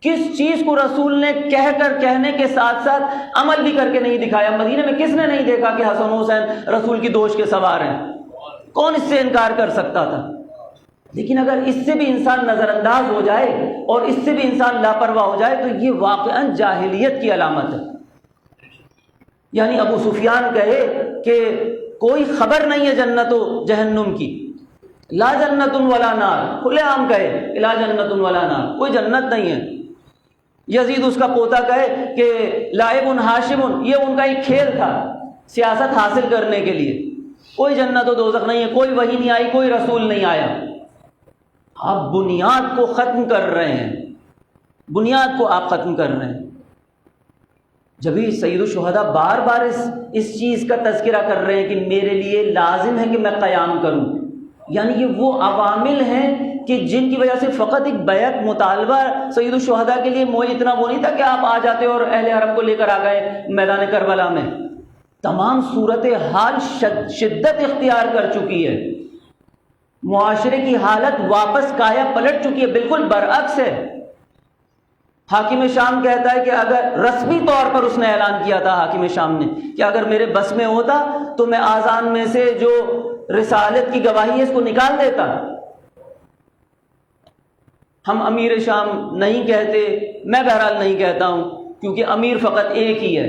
کس چیز کو رسول نے کہنے کے ساتھ ساتھ عمل بھی کر کے نہیں دکھایا؟ مدینے میں کس نے نہیں دیکھا کہ حسن حسین رسول کی دوش کے سوار ہیں؟ کون اس سے انکار کر سکتا تھا؟ لیکن اگر اس سے بھی انسان نظر انداز ہو جائے اور اس سے بھی انسان لاپرواہ ہو جائے تو یہ واقعاً جاہلیت کی علامت ہے۔ یعنی ابو سفیان کہے کہ کوئی خبر نہیں ہے جنت و جہنم کی، لا جنت ولا نار، کھلے عام کہے لا جنت ولا نار، کوئی جنت نہیں ہے۔ یزید اس کا پوتا کہے کہ لائب ہاشم، یہ ان کا ایک کھیل تھا سیاست حاصل کرنے کے لیے، کوئی جنت و دوزخ نہیں ہے، کوئی وحی نہیں آئی، کوئی رسول نہیں آیا۔ آپ بنیاد کو ختم کر رہے ہیں، بنیاد کو آپ ختم کر رہے ہیں۔ جبھی سید الشہداء بار بار اس چیز کا تذکرہ کر رہے ہیں کہ میرے لیے لازم ہے کہ میں قیام کروں، یعنی یہ وہ عوامل ہیں کہ جن کی وجہ سے فقط ایک بیعت مطالبہ سید الشہداء کے لیے اتنا وہ نہیں تھا کہ آپ آ جاتے اور اہل حرم کو لے کر آ گئے میدان کربلا میں۔ تمام صورتحال شدت اختیار کر چکی ہے، معاشرے کی حالت واپس کایا پلٹ چکی ہے، بالکل برعکس ہے۔ حاکم شام کہتا ہے کہ اگر رسمی طور پر اس نے اعلان کیا تھا، حاکم شام نے، کہ اگر میرے بس میں ہوتا تو میں آذان میں سے جو رسالت کی گواہی ہے اس کو نکال دیتا۔ ہم امیر شام نہیں کہتے، میں بہرحال نہیں کہتا ہوں، کیونکہ امیر فقط ایک ہی ہے،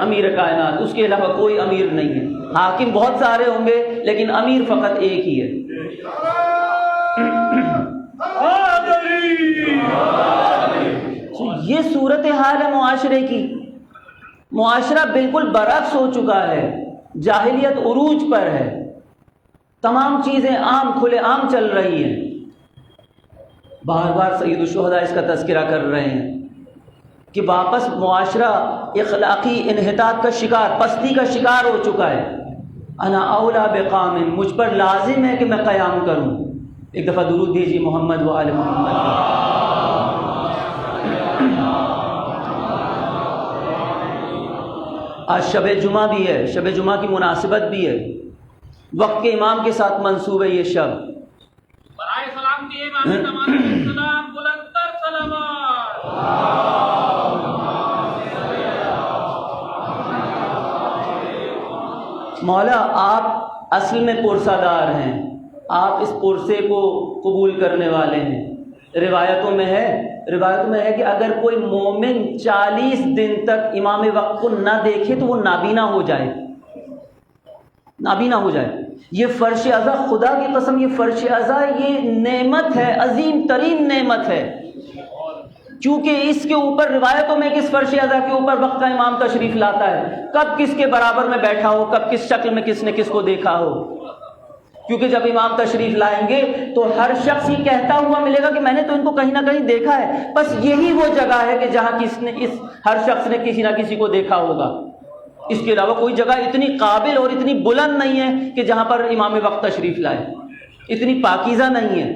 امیر کائنات، اس کے علاوہ کوئی امیر نہیں ہے۔ حاکم بہت سارے ہوں گے لیکن امیر فقط ایک ہی ہے۔ یہ صورتحال ہے معاشرے کی، معاشرہ بالکل برعکس ہو چکا ہے، جاہلیت عروج پر ہے، تمام چیزیں عام کھلے عام چل رہی ہیں۔ بار بار سید الشہداء اس کا تذکرہ کر رہے ہیں کہ واپس معاشرہ اخلاقی انحطاط کا شکار، پستی کا شکار ہو چکا ہے۔ انا اولا بقام، مجھ پر لازم ہے کہ میں قیام کروں۔ ایک دفعہ درود بھیجیے محمد و آل محمد۔ آج شب جمعہ بھی ہے، شب جمعہ کی مناسبت بھی ہے، وقت کے امام کے ساتھ منسوب ہے یہ شب۔ برائے سلام دیے امام زمان علیہ السلام، بلند تر سلامات۔ مولا آپ اصل میں پرسہ دار ہیں، آپ اس پرسے کو قبول کرنے والے ہیں۔ روایتوں میں ہے کہ اگر کوئی مومن 40 دن تک امام وقت کو نہ دیکھے تو وہ نابینا ہو جائے، نابینا ہو جائے۔ یہ فرش عزا، خدا کی قسم یہ فرش عزا یہ نعمت ہے، عظیم ترین نعمت ہے، چونکہ اس کے اوپر روایتوں میں کس فرش عزا کے اوپر وقت کا امام تشریف لاتا ہے، کب کس کے برابر میں بیٹھا ہو، کب کس شکل میں کس نے کس کو دیکھا ہو۔ کیونکہ جب امام تشریف لائیں گے تو ہر شخص یہ کہتا ہوا ملے گا کہ میں نے تو ان کو کہیں نہ کہیں دیکھا ہے۔ بس یہی وہ جگہ ہے کہ جہاں ہر شخص نے کسی نہ کسی کو دیکھا ہوگا۔ اس کے علاوہ کوئی جگہ اتنی قابل اور اتنی بلند نہیں ہے کہ جہاں پر امام وقت تشریف لائے، اتنی پاکیزہ نہیں ہے۔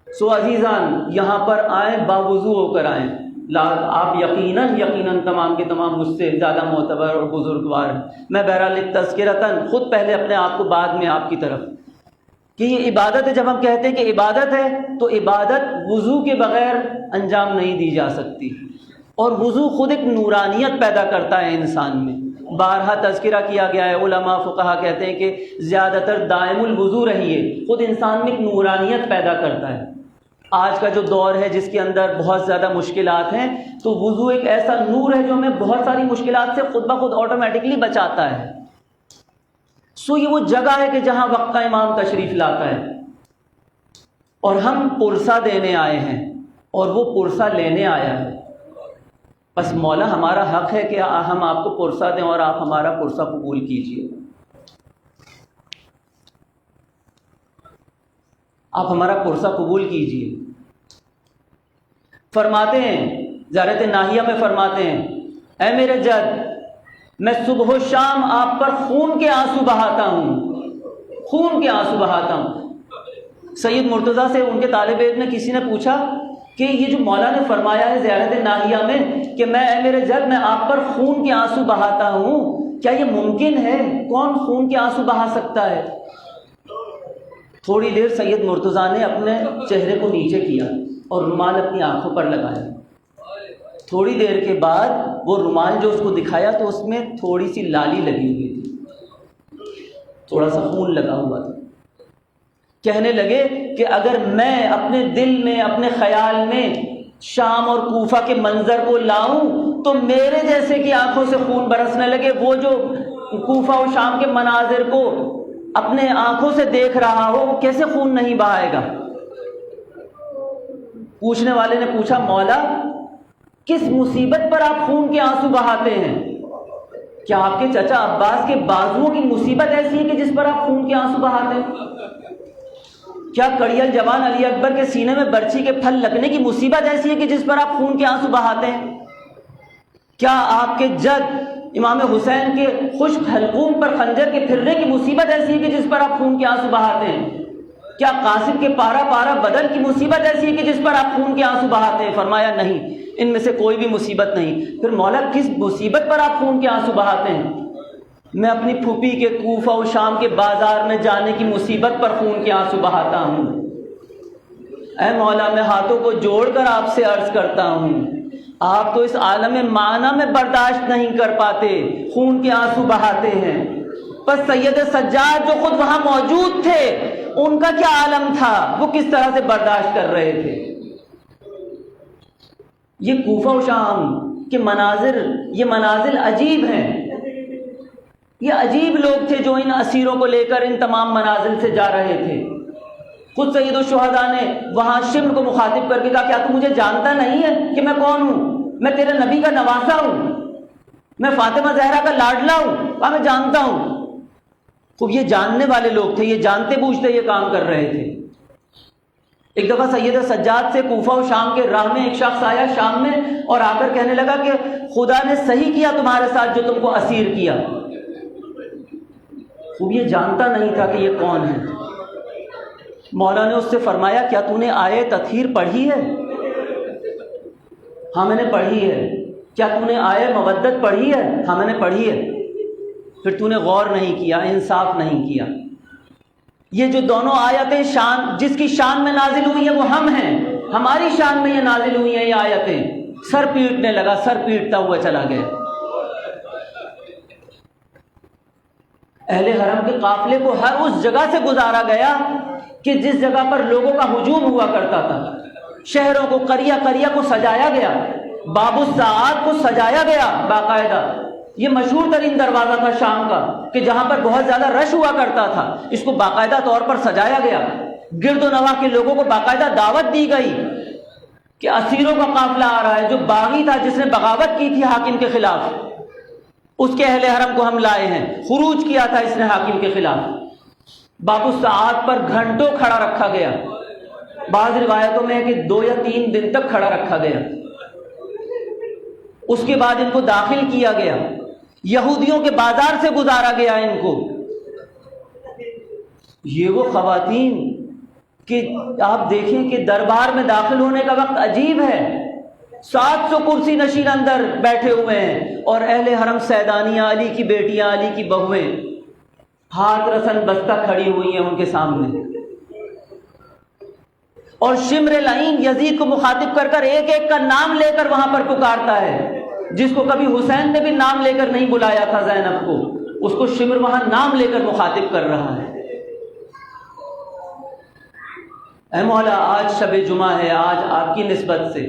سو عزیزان، یہاں پر آئیں باوضو ہو کر آئیں۔ آپ یقیناً تمام کے تمام مجھ سے زیادہ معتبر اور بزرگوار ہیں۔ میں بہرحال تذکرتاً خود پہلے اپنے آپ کو، بعد میں آپ کی طرف، کہ یہ عبادت ہے۔ جب ہم کہتے ہیں کہ عبادت ہے تو عبادت وضو کے بغیر انجام نہیں دی جا سکتی، اور وضو خود ایک نورانیت پیدا کرتا ہے انسان میں۔ بارہا تذکرہ کیا گیا ہے، علماء فقہا کہتے ہیں کہ زیادہ تر دائم الوضو رہیے، خود انسان میں ایک نورانیت پیدا کرتا ہے۔ آج کا جو دور ہے جس کے اندر بہت زیادہ مشکلات ہیں، تو وضو ایک ایسا نور ہے جو ہمیں بہت ساری مشکلات سے خود بخود آٹومیٹکلی بچاتا ہے۔ سو یہ وہ جگہ ہے کہ جہاں وقت کا امام تشریف لاتا ہے، اور ہم پرسہ دینے آئے ہیں، اور وہ پرسہ لینے آیا ہے۔ بس مولا ہمارا حق ہے کہ ہم آپ کو پرسہ دیں اور آپ ہمارا پرسہ قبول کیجیے۔ آپ ہمارا پرسہ قبول کیجیے۔ فرماتے ہیں، زیارت ناہیہ میں فرماتے ہیں، اے میرے جد، میں صبح و شام آپ پر خون کے آنسو بہاتا ہوں، خون کے آنسو بہاتا ہوں۔ سید مرتضیٰ سے ان کے طالب علم نے کسی نے پوچھا کہ یہ جو مولا نے فرمایا ہے زیارت ناہیہ میں کہ میں، اے میرے جد، میں آپ پر خون کے آنسو بہاتا ہوں، کیا یہ ممکن ہے؟ کون خون کے آنسو بہا سکتا ہے؟ تھوڑی دیر سید مرتضیٰ نے اپنے چہرے کو نیچے کیا اور رومال اپنی آنکھوں پر لگایا۔ تھوڑی دیر کے بعد وہ رومال جو اس کو دکھایا تو اس میں تھوڑی سی لالی لگی ہوئی تھی، تھوڑا سا خون لگا ہوا تھا۔ کہنے لگے کہ اگر میں اپنے دل میں، اپنے خیال میں شام اور کوفہ کے منظر کو لاؤں تو میرے جیسے کی آنکھوں سے خون برسنے لگے۔ وہ جو کوفہ اور شام کے مناظر کو اپنے آنکھوں سے دیکھ رہا ہو، وہ کیسے خون نہیں بہائے گا؟ پوچھنے والے نے پوچھا، مولا کس مصیبت پر آپ خون کے آنسو بہاتے ہیں؟ کیا آپ کے چچا عباس کے بازوؤں کی مصیبت ایسی ہے کہ جس پر آپ خون کے آنسو بہاتے ہیں؟ کیا کڑیل جوان علی اکبر کے سینے میں برچھی کے پھل لگنے کی مصیبت ایسی ہے کہ جس پر آپ خون کے آنسو بہاتے ہیں؟ کیا آپ کے جد امام حسین کے خشک حلقوم پر خنجر کے پھرنے کی مصیبت ایسی ہے کہ جس پر آپ خون کے آنسو بہاتے ہیں؟ کیا قاسم کے پارا پارا بدن کی مصیبت ایسی ہے کہ جس پر آپ خون کے آنسو بہاتے ہیں؟ فرمایا نہیں، ان میں سے کوئی بھی مصیبت نہیں۔ پھر مولا کس مصیبت پر آپ خون کے آنسو بہاتے ہیں؟ میں اپنی پھوپھی کے کوفہ و شام کے بازار میں جانے کی مصیبت پر خون کے آنسو بہاتا ہوں۔ اے مولا، میں ہاتھوں کو جوڑ کر آپ سے عرض کرتا ہوں، آپ تو اس عالم معنی میں برداشت نہیں کر پاتے، خون کے آنسو بہاتے ہیں۔ بس سید سجاد جو خود وہاں موجود تھے، ان کا کیا عالم تھا، وہ کس طرح سے برداشت کر رہے تھے؟ یہ کوفہ و شام کے مناظر، یہ مناظر عجیب ہیں۔ یہ عجیب لوگ تھے جو ان اسیروں کو لے کر ان تمام منازل سے جا رہے تھے۔ خود سید الشہداء نے وہاں شمر کو مخاطب کر کے کہا، کیا تو مجھے جانتا نہیں ہے کہ میں کون ہوں؟ میں تیرے نبی کا نواسا ہوں، میں فاطمہ زہرا کا لاڈلا ہوں، کہا میں جانتا ہوں۔ خوب یہ جاننے والے لوگ تھے، یہ جانتے بوجھتے یہ کام کر رہے تھے۔ ایک دفعہ سید سجاد سے کوفہ و شام کے راہ میں ایک شخص آیا شام میں، اور آ کر کہنے لگا کہ خدا نے صحیح کیا تمہارے ساتھ جو تم کو اسیر کیا۔ خوب یہ جانتا نہیں تھا کہ یہ کون ہے۔ مولا نے اس سے فرمایا، کیا تو نے آیے تطہیر پڑھی ہے؟ ہاں میں نے پڑھی ہے۔ کیا تو نے آیے مودت پڑھی ہے؟ ہاں میں نے پڑھی ہے۔ پھر تو نے غور نہیں کیا، انصاف نہیں کیا۔ یہ جو دونوں آیتیں شان، جس کی شان میں نازل ہوئی ہیں وہ ہم ہیں، ہماری شان میں یہ نازل ہوئی ہیں یہ آیتیں۔ سر پیٹنے لگا، سر پیٹتا ہوا چلا گیا۔ اہل حرم کے قافلے کو ہر اس جگہ سے گزارا گیا کہ جس جگہ پر لوگوں کا ہجوم ہوا کرتا تھا۔ شہروں کو، قریہ قریہ کو سجایا گیا، باب الساعات کو سجایا گیا باقاعدہ۔ یہ مشہور ترین دروازہ تھا شام کا کہ جہاں پر بہت زیادہ رش ہوا کرتا تھا، اس کو باقاعدہ طور پر سجایا گیا۔ گرد و نواح کے لوگوں کو باقاعدہ دعوت دی گئی کہ اسیروں کا قافلہ آ رہا ہے۔ جو باغی تھا، جس نے بغاوت کی تھی حاکم کے خلاف، اس کے اہل حرم کو ہم لائے ہیں۔ خروج کیا تھا اس نے حاکم کے خلاف۔ باب الساعات پر گھنٹوں کھڑا رکھا گیا، بعض روایتوں میں ہے کہ 2 یا 3 دن تک کھڑا رکھا گیا۔ اس کے بعد ان کو داخل کیا گیا۔ یہودیوں کے بازار سے گزارا گیا ان کو. یہ وہ خواتین کہ آپ دیکھیں کہ دربار میں داخل ہونے کا وقت عجیب ہے. 700 کرسی نشین اندر بیٹھے ہوئے ہیں اور اہل حرم سیدانیاں، علی کی بیٹیاں، علی کی بہویں ہاتھ رسن بستہ کھڑی ہوئی ہیں ان کے سامنے. اور شمر لعین یزید کو مخاطب کر کر ایک ایک کا نام لے کر وہاں پر پکارتا ہے، جس کو کبھی حسین نے بھی نام لے کر نہیں بلایا تھا زینب کو، اس کو شمر وہاں نام لے کر مخاطب کر رہا ہے. اے مولا، آج شب جمعہ ہے، آج آپ کی نسبت سے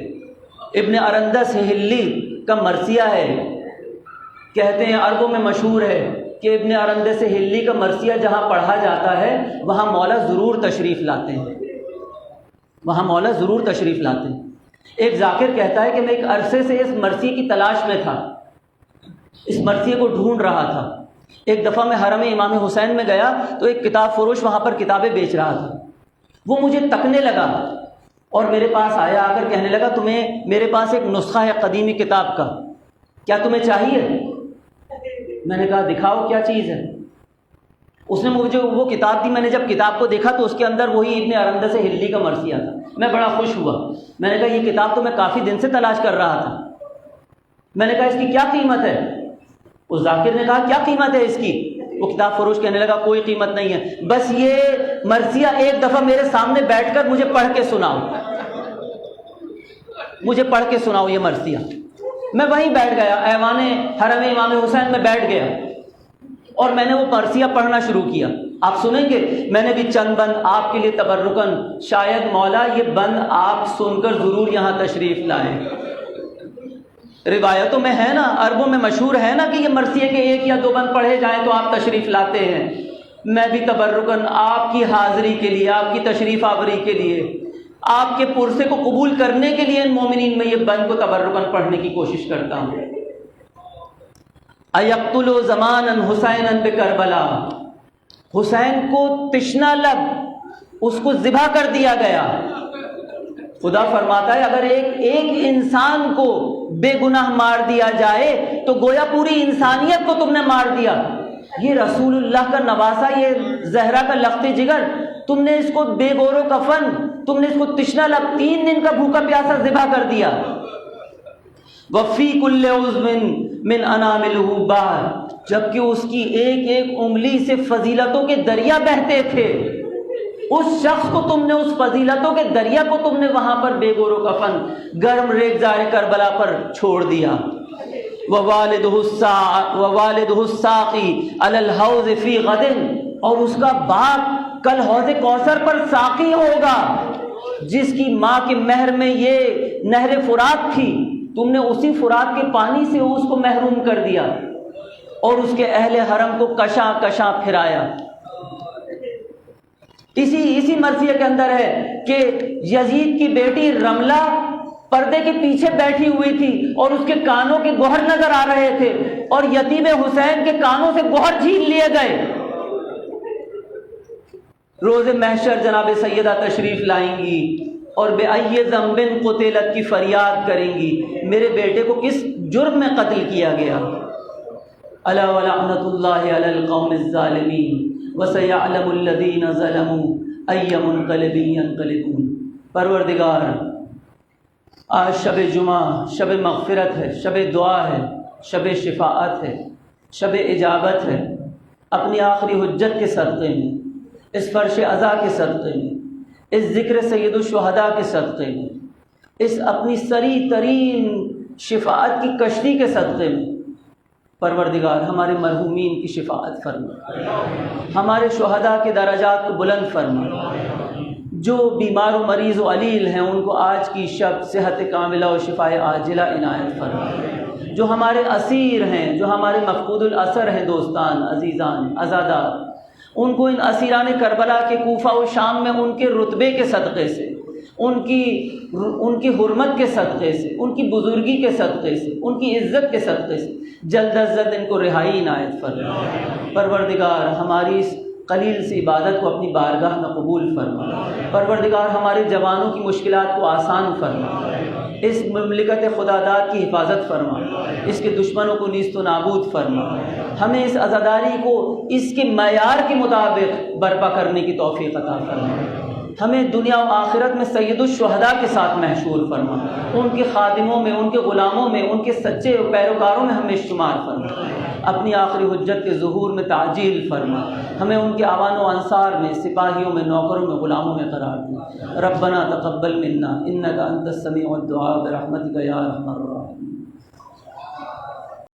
ابن ارندس ہلی کا مرثیہ ہے. کہتے ہیں عربوں میں مشہور ہے کہ ابن ارندس ہلی کا مرثیہ جہاں پڑھا جاتا ہے وہاں مولا ضرور تشریف لاتے ہیں، وہاں مولا ضرور تشریف لاتے ہیں. ایک ذاکر کہتا ہے کہ میں ایک عرصے سے اس مرثیے کی تلاش میں تھا، اس مرثیے کو ڈھونڈ رہا تھا. ایک دفعہ میں حرم امام حسین میں گیا تو ایک کتاب فروش وہاں پر کتابیں بیچ رہا تھا. وہ مجھے تکنے لگا اور میرے پاس آیا، آ کر کہنے لگا تمہیں میرے پاس ایک نسخہ ہے قدیمی کتاب کا، کیا تمہیں چاہیے؟ میں نے کہا دکھاؤ کیا چیز ہے. اس نے مجھے وہ کتاب دی. میں نے جب کتاب کو دیکھا تو اس کے اندر وہی ابن ارندس ہلی کا مرثیہ تھا. میں بڑا خوش ہوا. میں نے کہا یہ کتاب تو میں کافی دن سے تلاش کر رہا تھا. میں نے کہا اس کی کیا قیمت ہے؟ اس ذاکر نے کہا کیا قیمت ہے اس کی؟ وہ کتاب فروش کہنے لگا کوئی قیمت نہیں ہے، بس یہ مرثیہ ایک دفعہ میرے سامنے بیٹھ کر مجھے پڑھ کے سناؤ، مجھے پڑھ کے سناؤ یہ مرثیہ. میں وہیں بیٹھ گیا، ایوان حرم امام حسین میں بیٹھ گیا اور میں نے وہ مرثیہ پڑھنا شروع کیا. آپ سنیں گے، میں نے بھی چند بند آپ کے لیے تبرکن، شاید مولا یہ بند آپ سن کر ضرور یہاں تشریف لائیں. روایتوں میں ہے نا، عربوں میں مشہور ہے نا کہ یہ مرثیے کے 1 یا 2 بند پڑھے جائیں تو آپ تشریف لاتے ہیں. میں بھی تبرکن آپ کی حاضری کے لیے، آپ کی تشریف آوری کے لیے، آپ کے پرسے کو قبول کرنے کے لیے ان مومنین میں یہ بند کو تبرکن پڑھنے کی کوشش کرتا ہوں. اَيَقْتُلُ زَمَانًا حُسَيْنًا بِكَرْبَلَا، حسین کو تشنا لب اس کو ذبح کر دیا گیا. خدا فرماتا ہے اگر ایک انسان کو بے گناہ مار دیا جائے تو گویا پوری انسانیت کو تم نے مار دیا. یہ رسول اللہ کا نواسا، یہ زہرا کا لخت جگر، تم نے اس کو بے گور و کفن، تم نے اس کو تشنا لب 3 دن کا بھوکا پیاسا ذبح کر دیا. وفی کل عضو من اناملہ بحر، جبکہ اس کی ایک ایک انگلی سے فضیلتوں کے دریا بہتے تھے. اس شخص کو تم نے، اس فضیلتوں کے دریا کو تم نے وہاں پر بے گور و کفن گرم ریگزار کربلا پر چھوڑ دیا. ووالدہ الساقی علی الحوض فی غد، اور اس کا باپ کل حوض کوثر پر ساقی ہوگا. جس کی ماں کے مہر میں یہ نہر فرات تھی، تم نے اسی فرات کے پانی سے اس کو محروم کر دیا اور اس کے اہل حرم کو کشاں کشاں پھرایا. اسی مرثیے کے اندر ہے کہ یزید کی بیٹی رملہ پردے کے پیچھے بیٹھی ہوئی تھی اور اس کے کانوں کے گوہر نظر آ رہے تھے اور یتیم حسین کے کانوں سے گوہر چھین لیے گئے. روز محشر جناب سیدہ تشریف لائیں گی اور بے ای ذنب قتلت کی فریاد کریں گی، میرے بیٹے کو کس جرم میں قتل کیا گیا. الا ولعنۃ اللہ علی القوم الظالمین وسيعلم الذين ظلموا أي منقلب ينقلبون. پروردگار، آج شب جمعہ شب مغفرت ہے، شب دعا ہے، شب شفاعت ہے، شب اجابت ہے. اپنی آخری حجت کے صدقے میں، اس فرش عزا کے صدقے میں، اس ذکر سید الشہداء کے صدقے میں، اس اپنی سری ترین شفاعت کی کشتی کے صدقے میں، پروردگار ہمارے مرحومین کی شفاعت فرما، ہمارے شہداء کے درجات کو بلند فرما. جو بیمار و مریض و علیل ہیں ان کو آج کی شب صحت کاملہ و شفاء عاجلہ عنایت فرما. جو ہمارے اسیر ہیں، جو ہمارے مفقود الاثر ہیں، دوستان، عزیزان، عزادار، ان کو ان اسیران کربلا کے کوفہ و شام میں ان کے رتبے کے صدقے سے، ان کی حرمت کے صدقے سے، ان کی بزرگی کے صدقے سے، ان کی عزت کے صدقے سے جلد از جلد ان کو رہائی عنایت فرما. پروردگار ہماری اس قلیل سی عبادت کو اپنی بارگاہ میں قبول فرما۔ پروردگار ہمارے جوانوں کی مشکلات کو آسان فرما، اس مملکت خداداد کی حفاظت فرما، اس کے دشمنوں کو نیست و نابود فرما، ہمیں اس عزاداری کو اس کے معیار کے مطابق برپا کرنے کی توفیق عطا فرما، ہمیں دنیا و آخرت میں سید الشہداء کے ساتھ محشور فرما، ان کے خادموں میں، ان کے غلاموں میں، ان کے سچے پیروکاروں میں ہمیں شمار فرما، اپنی آخری حجت کے ظہور میں تعجیل فرما، ہمیں ان کے اعوان و انصار میں، سپاہیوں میں، نوکروں میں، غلاموں میں قرار دے۔ ربنا تقبل منا انک انت السمیع الدعاء برحمتک یا ارحم الراحمین۔